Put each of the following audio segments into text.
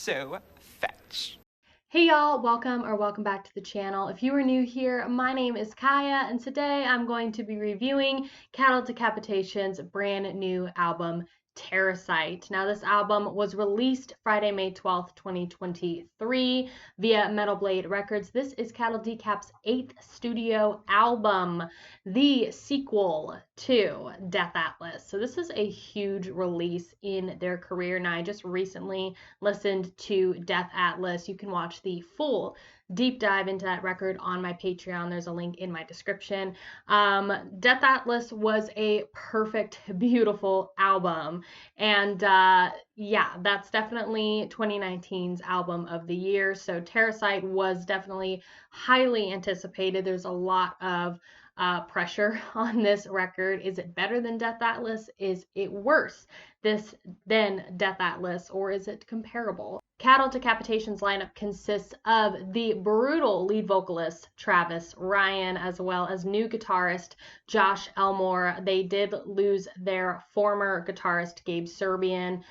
So fetch. Hey y'all, welcome back to the channel. If you are new here, my name is Kaiya, and today I'm going to be reviewing Cattle Decapitation's brand new album, TERRASITE. Now, this album was released Friday, May 12th, 2023 via Metal Blade Records. This is Cattle Decap's 8th studio album, the sequel to Death Atlas. So this is a huge release in their career. Now, I just recently listened to Death Atlas. You can watch the full deep dive into that record on my Patreon. There's a link in my description. Death Atlas was a perfect, beautiful album. And yeah, that's definitely 2019's album of the year. So TERRASITE was definitely highly anticipated. There's a lot of pressure on this record. Is it better than Death Atlas? Is it worse than Death Atlas, or is it comparable? Cattle Decapitation's lineup consists of the brutal lead vocalist Travis Ryan, as well as new guitarist Josh Elmore. They did lose their former guitarist Gabe Serbian.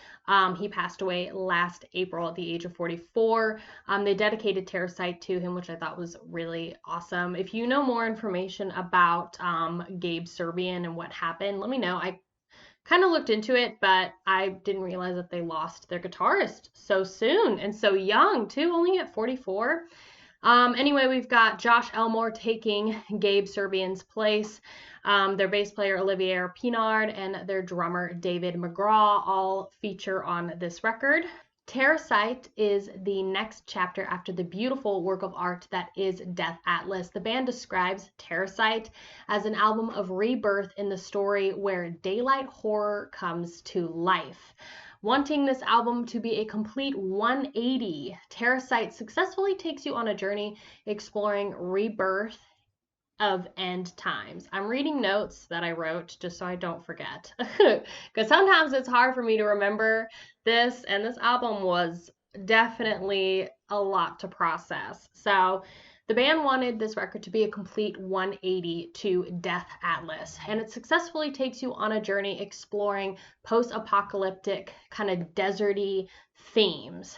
He passed away last April at the age of 44. They dedicated TERRASITE to him, which I thought was really awesome. If you know more information about Gabe Serbian and what happened, let me know. I kind of looked into it, but I didn't realize that they lost their guitarist so soon and so young too, only at 44. Anyway, we've got Josh Elmore taking Gabe Serbian's place. Their bass player Olivier Pinard and their drummer David McGraw all feature on this record. TERRASITE is the next chapter after the beautiful work of art that is Death Atlas. The band describes TERRASITE as an album of rebirth in the story where daylight horror comes to life. Wanting this album to be a complete 180, TERRASITE successfully takes you on a journey exploring rebirth of end times. I'm reading notes that I wrote just so I don't forget, because sometimes it's hard for me to remember this, and this album was definitely a lot to process. So the band wanted this record to be a complete 180 to Death Atlas, and it successfully takes you on a journey exploring post-apocalyptic, kind of deserty themes.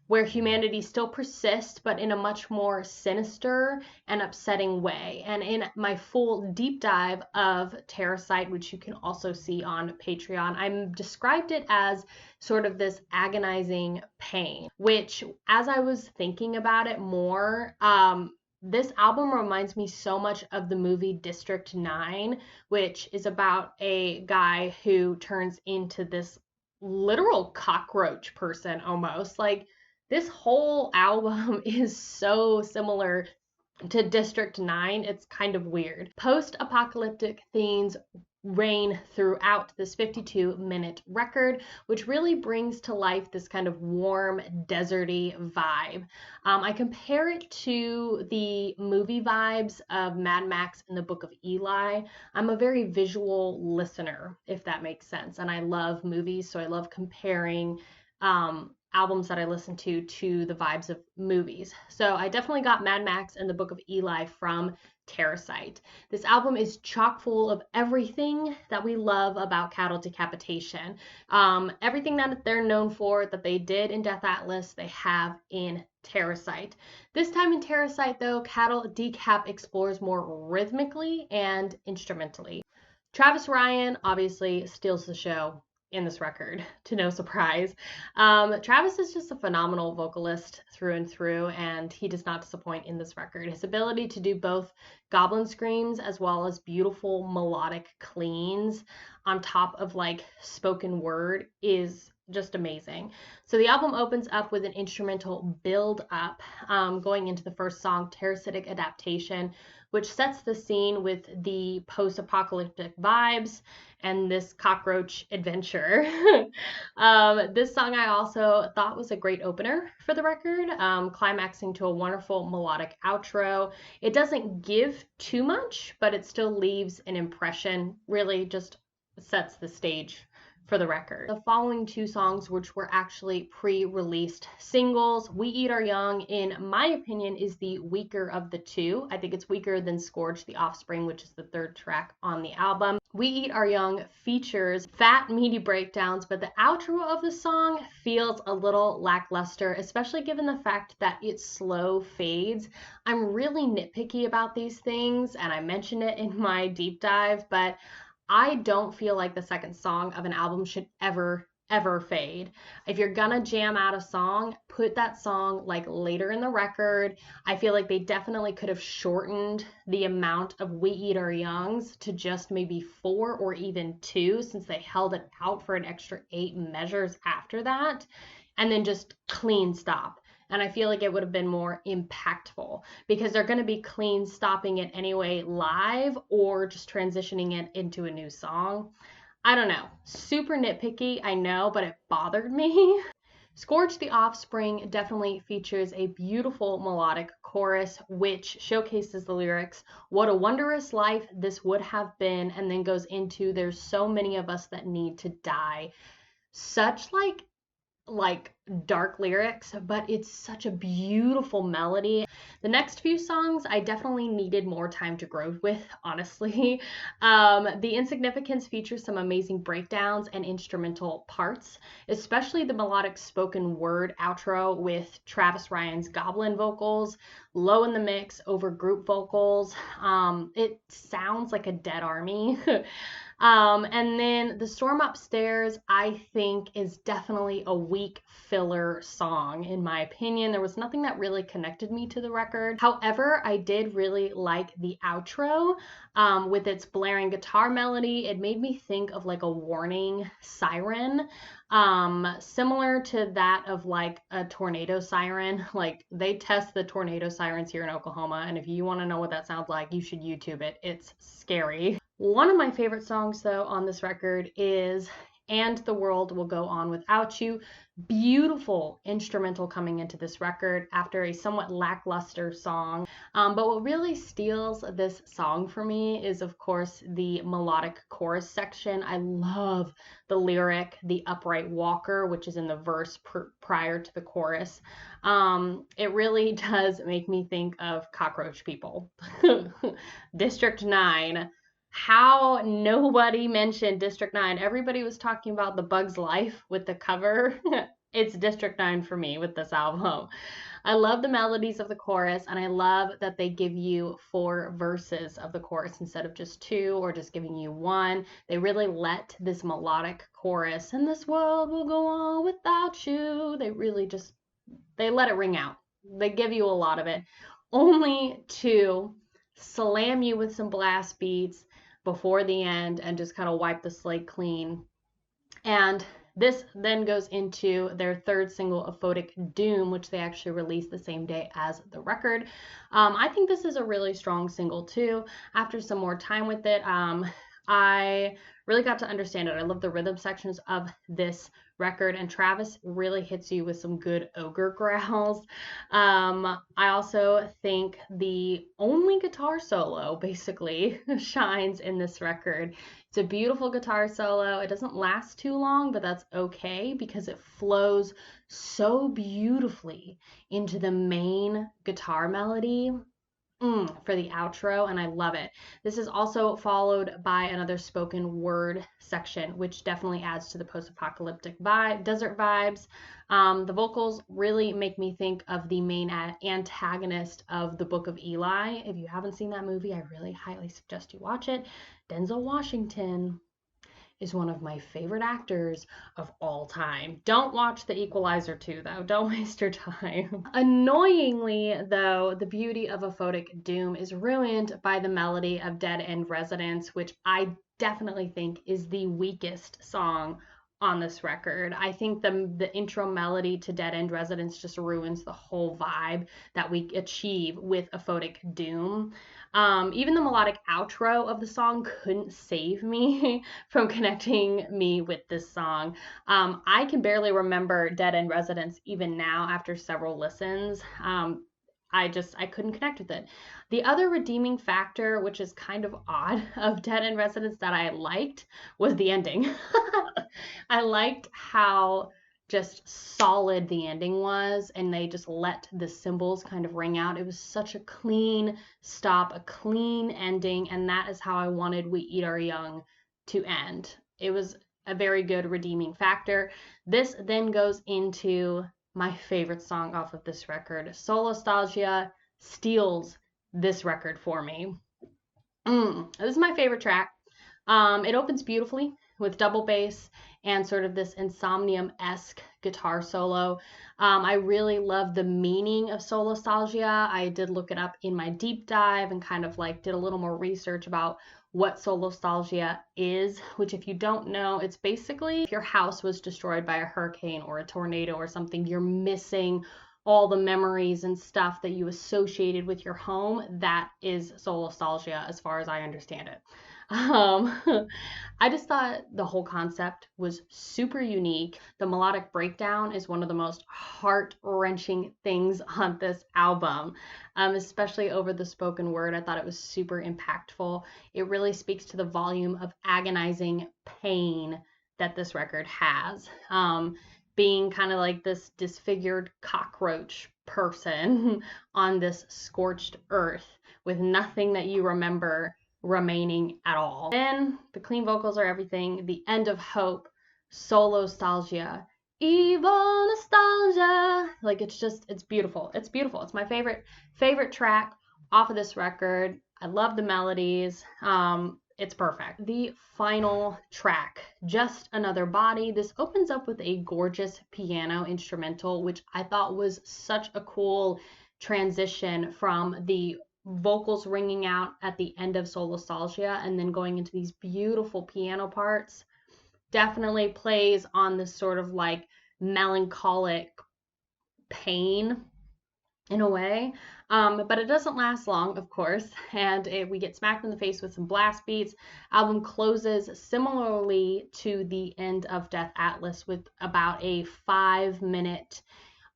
Where humanity still persists, but in a much more sinister and upsetting way. And in my full deep dive of TERRASITE, which you can also see on Patreon, I described it as sort of this agonizing pain, which, as I was thinking about it more, this album reminds me so much of the movie District 9, which is about a guy who turns into this literal cockroach person almost. Like, this whole album is so similar to District 9. It's kind of weird. Post-apocalyptic themes reign throughout this 52-minute record, which really brings to life this kind of warm, deserty vibe. I compare it to the movie vibes of Mad Max and the Book of Eli. I'm a very visual listener, if that makes sense, and I love movies, so I love comparing albums that I listen to the vibes of movies. So I definitely got Mad Max and the Book of Eli from TERRASITE. This album is chock full of everything that we love about Cattle Decapitation. Everything that they're known for that they did in Death Atlas, they have in TERRASITE. This time in TERRASITE, though, Cattle Decap explores more rhythmically and instrumentally. Travis Ryan obviously steals the show in this record, to no surprise. Travis is just a phenomenal vocalist through and through, and he does not disappoint in this record. His ability to do both goblin screams as well as beautiful melodic cleans on top of like spoken word is just amazing. So the album opens up with an instrumental build up, going into the first song, Parasitic Adaptation, which sets the scene with the post-apocalyptic vibes and this cockroach adventure. This song I also thought was a great opener for the record, climaxing to a wonderful melodic outro. It doesn't give too much, but it still leaves an impression, really just sets the stage for the record. The following two songs, which were actually pre-released singles, We Eat Our Young, in my opinion, is the weaker of the two. I think it's weaker than Scourge the Offspring, which is the third track on the album. We Eat Our Young features fat, meaty breakdowns, but the outro of the song feels a little lackluster, especially given the fact that it slow fades. I'm really nitpicky about these things, and I mentioned it in my deep dive, but I don't feel like the second song of an album should ever fade. If you're gonna jam out a song, put that song like later in the record. I feel like they definitely could have shortened the amount of We Eat Our Youngs to just maybe 4 or even 2, since they held it out for an extra 8 measures after that, and then just clean stop. And I feel like it would have been more impactful, because they're going to be clean stopping it anyway live or just transitioning it into a new song. I don't know. Super nitpicky, I know, but it bothered me. Scourge the Offspring definitely features a beautiful melodic chorus which showcases the lyrics, "What a wondrous life this would have been," and then goes into, "There's so many of us that need to die." Such like dark lyrics, but it's such a beautiful melody. The next few songs I definitely needed more time to grow with, honestly. The Insignificance features some amazing breakdowns and instrumental parts, especially the melodic spoken word outro with Travis Ryan's goblin vocals, low in the mix over group vocals. It sounds like a dead army. And then The Storm Upstairs, I think, is definitely a weak filler song, in my opinion. There was nothing that really connected me to the record. However, I did really like the outro with its blaring guitar melody. It made me think of like a warning siren, similar to that of like a tornado siren. Like, they test the tornado sirens here in Oklahoma, and if you want to know what that sounds like, you should YouTube it. It's scary. One of my favorite songs, though, on this record is And the World Will Go On Without You. Beautiful instrumental coming into this record after a somewhat lackluster song. But what really steals this song for me is, of course, the melodic chorus section. I love the lyric, "The upright walker," which is in the verse prior to the chorus. It really does make me think of Cockroach People. District 9. How nobody mentioned District 9. Everybody was talking about The Bug's Life with the cover. It's District 9 for me with this album. I love the melodies of the chorus, and I love that they give you 4 verses of the chorus instead of just 2 or just giving you 1. They really let this melodic chorus, "And this world will go on without you," they let it ring out. They give you a lot of it, only to slam you with some blast beats before the end and just kind of wipe the slate clean. And this then goes into their third single, Aphotic Doom, which they actually released the same day as the record. I think this is a really strong single too. After some more time with it, I really got to understand it. I love the rhythm sections of this record, and Travis really hits you with some good ogre growls. I also think the only guitar solo basically shines in this record. It's a beautiful guitar solo. It doesn't last too long, but that's okay because it flows so beautifully into the main guitar melody for the outro, and I love it. This is also followed by another spoken word section, which definitely adds to the post-apocalyptic vibe, desert vibes. The vocals really make me think of the main antagonist of The Book of Eli. If you haven't seen that movie, I really highly suggest you watch it. Denzel Washington is one of my favorite actors of all time. Don't watch The Equalizer 2, though. Don't waste your time. Annoyingly, though, the beauty of Aphotic Doom is ruined by the melody of Dead End Residence, which I definitely think is the weakest song on this record. I think the intro melody to Dead End Residence just ruins the whole vibe that we achieve with Aphotic Doom. Even the melodic outro of the song couldn't save me from connecting me with this song. I can barely remember Dead End Residence even now after several listens. I couldn't connect with it. The other redeeming factor, which is kind of odd, of Dead in Residence that I liked was the ending. I liked how just solid the ending was, and they just let the cymbals kind of ring out. It was such a clean stop, a clean ending, and that is how I wanted We Eat Our Young to end. It was a very good redeeming factor. This then goes into my favorite song off of this record. Solostalgia steals this record for me. This is my favorite track. It opens beautifully with double bass and sort of this Insomnium-esque guitar solo. I really love the meaning of Solostalgia. I did look it up in my deep dive and kind of like did a little more research about what Solostalgia is, which if you don't know, it's basically if your house was destroyed by a hurricane or a tornado or something, you're missing all the memories and stuff that you associated with your home. That is Solostalgia as far as I understand it. I just thought the whole concept was super unique. The melodic breakdown is one of the most heart-wrenching things on this album, especially over the spoken word. I thought it was super impactful. It really speaks to the volume of agonizing pain that this record has. Being kind of like this disfigured cockroach person on this scorched earth with nothing that you remember remaining at all. Then the clean vocals are everything. The end of Hope, Solostalgia, evil nostalgia. Like it's beautiful. It's beautiful. It's my favorite track off of this record. I love the melodies. It's perfect. The final track, Just Another Body. This opens up with a gorgeous piano instrumental, which I thought was such a cool transition from the vocals ringing out at the end of Solostalgia and then going into these beautiful piano parts. Definitely plays on this sort of like melancholic pain in a way, but it doesn't last long, of course, and we get smacked in the face with some blast beats. Album closes similarly to the end of Death Atlas with about a 5-minute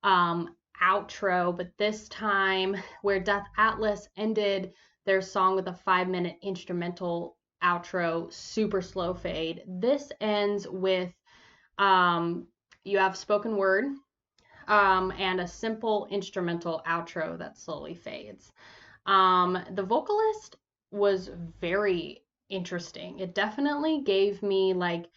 outro, but this time where Death Atlas ended their song with a 5-minute instrumental outro, super slow fade, this ends with you have spoken word and a simple instrumental outro that slowly fades. The vocalist was very interesting. It definitely gave me like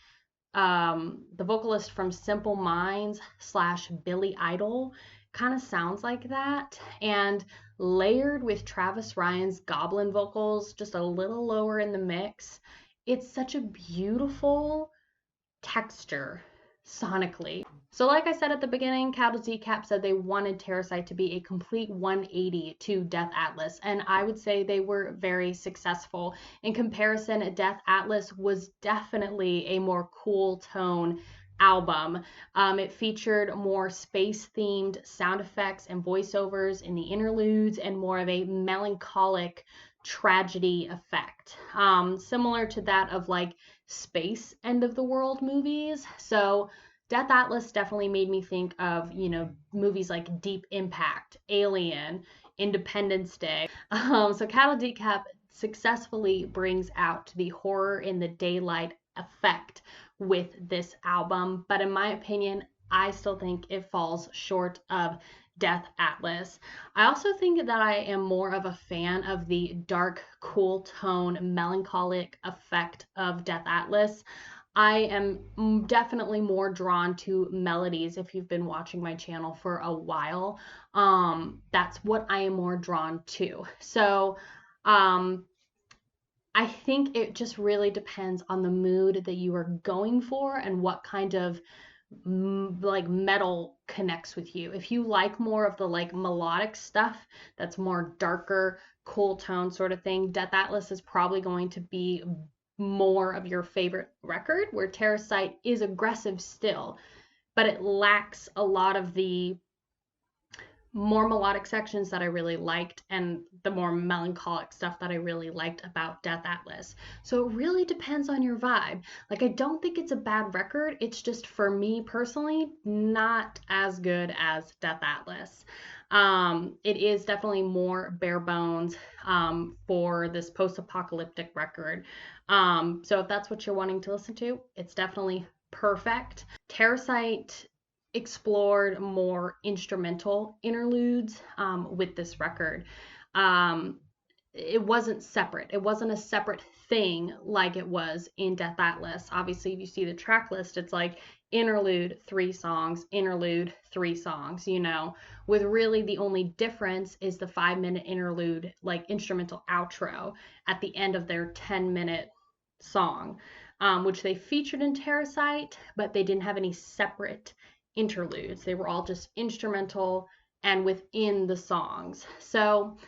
the vocalist from Simple Minds / Billy Idol kind of sounds like that, and layered with Travis Ryan's goblin vocals just a little lower in the mix. It's such a beautiful texture sonically. So like I said at the beginning, Cattle Decap said they wanted TERRASITE to be a complete 180 to Death Atlas, and I would say they were very successful. In comparison, Death Atlas was definitely a more cool tone album. It featured more space-themed sound effects and voiceovers in the interludes and more of a melancholic tragedy effect, similar to that of like space end of the world movies. So Death Atlas definitely made me think of, movies like Deep Impact, Alien, Independence Day. So Cattle Decap successfully brings out the horror in the daylight effect with this album, but in my opinion, I still think it falls short of Death Atlas. I also think that I am more of a fan of the dark, cool tone, melancholic effect of Death Atlas. I am definitely more drawn to melodies. If you've been watching my channel for a while, that's what I am more drawn to. So, I think it just really depends on the mood that you are going for and what kind of like metal connects with you. If you like more of the like melodic stuff that's more darker, cool tone sort of thing, Death Atlas is probably going to be more of your favorite record, where TERRASITE is aggressive still, but it lacks a lot of the more melodic sections that I really liked and the more melancholic stuff that I really liked about Death Atlas. So it really depends on your vibe. Like, I don't think it's a bad record. It's just, for me personally, not as good as Death Atlas. It is definitely more bare bones for this post-apocalyptic record. So if that's what you're wanting to listen to, it's definitely perfect. TERRASITE explored more instrumental interludes with this record. It wasn't separate. It wasn't a separate thing like it was in Death Atlas. Obviously, if you see the track list, it's like interlude 3 songs, interlude 3 songs, you know, with really the only difference is the 5-minute interlude, like instrumental outro at the end of their 10-minute song, which they featured in TERRASITE, but they didn't have any separate interludes. They were all just instrumental and within the songs. So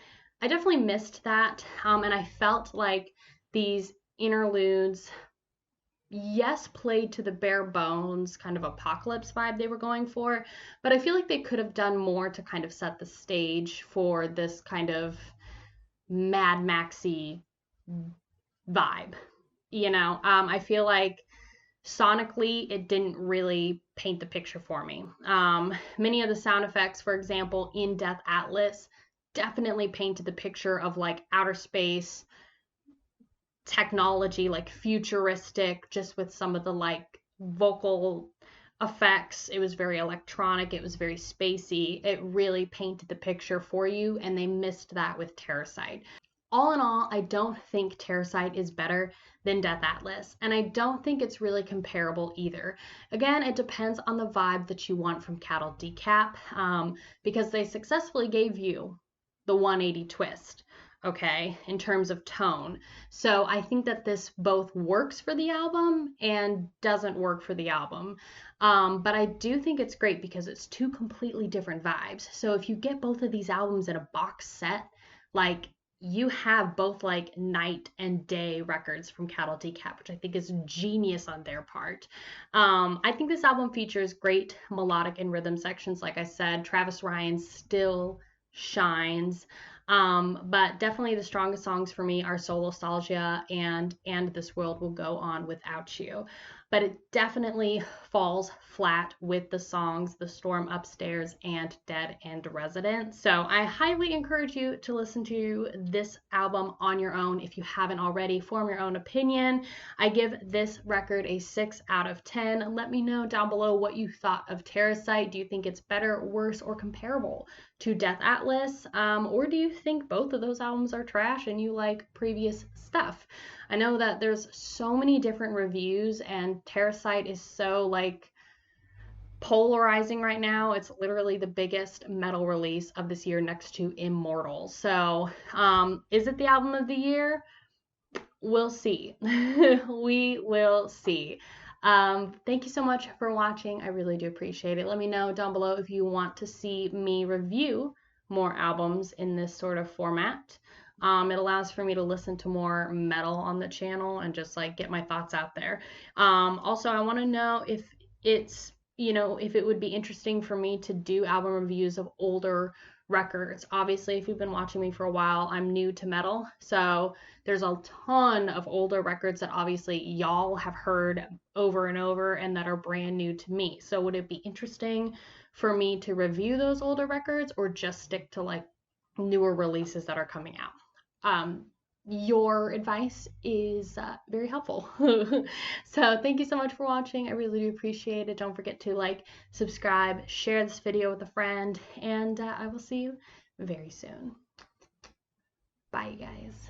I definitely missed that, and I felt like these interludes, yes, played to the bare bones kind of apocalypse vibe they were going for, but I feel like they could have done more to kind of set the stage for this kind of Mad Maxy vibe. You know, I feel like sonically it didn't really paint the picture for me. Many of the sound effects, for example, in Death Atlas, definitely painted the picture of like outer space technology, like futuristic, just with some of the like vocal effects. It was very electronic, it was very spacey. It really painted the picture for you, and they missed that with TERRASITE. All in all, I don't think TERRASITE is better than Death Atlas, and I don't think it's really comparable either. Again, it depends on the vibe that you want from Cattle Decap, because they successfully gave you the 180 twist, okay, in terms of tone. So I think that this both works for the album and doesn't work for the album. But I do think it's great because it's 2 completely different vibes. So if you get both of these albums in a box set, like, you have both like night and day records from Cattle Decap, which I think is genius on their part. I think this album features great melodic and rhythm sections. Like I said, Travis Ryan still shines. But definitely the strongest songs for me are Soulostalgia and This World Will Go On Without You. But it definitely falls flat with the songs The Storm Upstairs and Dead and Resident. So I highly encourage you to listen to this album on your own if you haven't already. Form your own opinion. I give this record a 6 out of 10. Let me know down below what you thought of TERRASITE. Do you think it's better, worse, or comparable to Death Atlas? Or do you think both of those albums are trash and you like previous stuff? I know that there's so many different reviews, and TERRASITE is so like polarizing right now. It's literally the biggest metal release of this year next to Immortal. So is it the album of the year? We'll see. We will see. Thank you so much for watching. I really do appreciate it. Let me know down below if you want to see me review more albums in this sort of format. It allows for me to listen to more metal on the channel and just like get my thoughts out there. Also, I want to know if it's, you know, if it would be interesting for me to do album reviews of older records. Obviously, if you've been watching me for a while, I'm new to metal, so there's a ton of older records that obviously y'all have heard over and over and that are brand new to me. So would it be interesting for me to review those older records or just stick to like newer releases that are coming out? Your advice is very helpful. So thank you so much for watching. I really do appreciate it. Don't forget to like, subscribe, share this video with a friend, and I will see you very soon. Bye, guys.